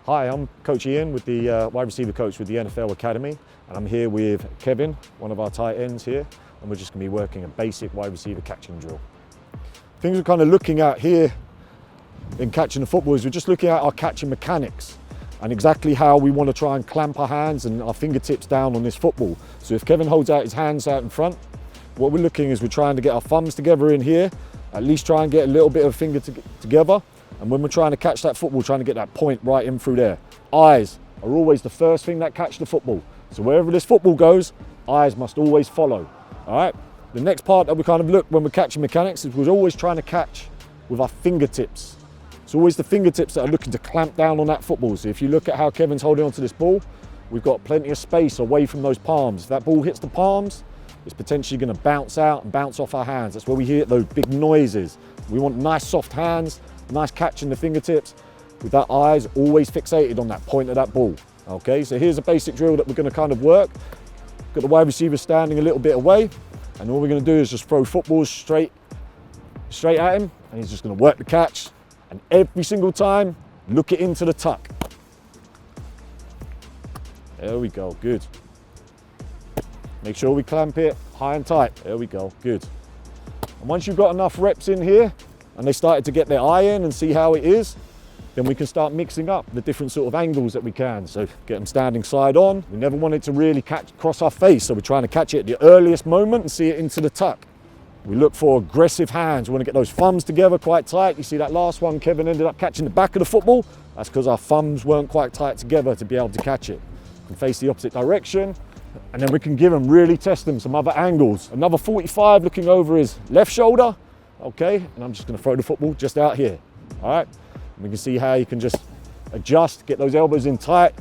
Hi, I'm Coach Ian, with the wide receiver coach with the NFL Academy, and I'm here with Kevin, one of our tight ends here, and we're just going to be working a basic wide receiver catching drill. Things we're kind of looking at here in catching the football is we're just looking at our catching mechanics and exactly how we want to try and clamp our hands and our fingertips down on this football. So if Kevin holds out his hands out in front, what we're looking is we're trying to get our thumbs together in here, at least try and get a little bit of finger together. And when we're trying to catch that football, trying to get that point right in through there. Eyes are always the first thing that catch the football. So wherever this football goes, eyes must always follow, all right? The next part that we kind of look when we're catching mechanics is we're always trying to catch with our fingertips. It's always the fingertips that are looking to clamp down on that football. So if you look at how Kevin's holding onto this ball, we've got plenty of space away from those palms. If that ball hits the palms, it's potentially going to bounce out and bounce off our hands. That's where we hear those big noises. We want nice soft hands, nice catch in the fingertips, with that eyes always fixated on that point of that ball. Okay, so here's a basic drill that we're going to kind of work. Got the wide receiver standing a little bit away, and all we're going to do is just throw footballs straight at him, and he's just going to work the catch. And every single time, look it into the tuck. There we go, good. Make sure we clamp it high and tight. There we go, good. And once you've got enough reps in here, and they started to get their eye in and see how it is, then we can start mixing up the different sort of angles that we can. So get them standing side on. We never want it to really cross our face, so we're trying to catch it at the earliest moment and see it into the tuck. We look for aggressive hands. We want to get those thumbs together quite tight. You see that last one, Kevin ended up catching the back of the football. That's because our thumbs weren't quite tight together to be able to catch it. We can face the opposite direction, and then we can give them, really test them, some other angles. Another 45 looking over his left shoulder. Okay, and I'm just going to throw the football just out here. All right, and we can see how you can just adjust, get those elbows in tight,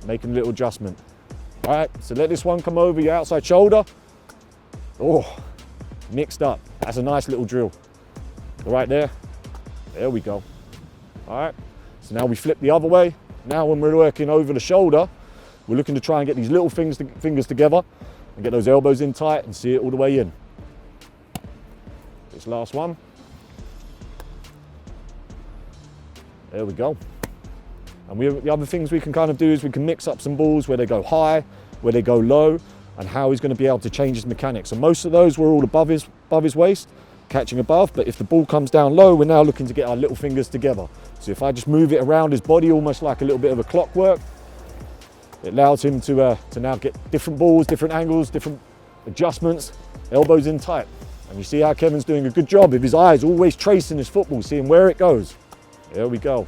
making a little adjustment. All right, so let this one come over your outside shoulder. Oh, mixed up. That's a nice little drill. Right there. There we go. All right, so now we flip the other way. Now when we're working over the shoulder, we're looking to try and get these little fingers together and get those elbows in tight and see it all the way in. This last one. There we go. And the other things we can kind of do is we can mix up some balls where they go high, where they go low, and how he's going to be able to change his mechanics. So most of those were all above his waist, catching above, but if the ball comes down low, we're now looking to get our little fingers together. So if I just move it around his body almost like a little bit of a clockwork, it allows him to now get different balls, different angles, different adjustments, elbows in tight. And you see how Kevin's doing a good job of his eyes always tracing his football, seeing where it goes. There we go.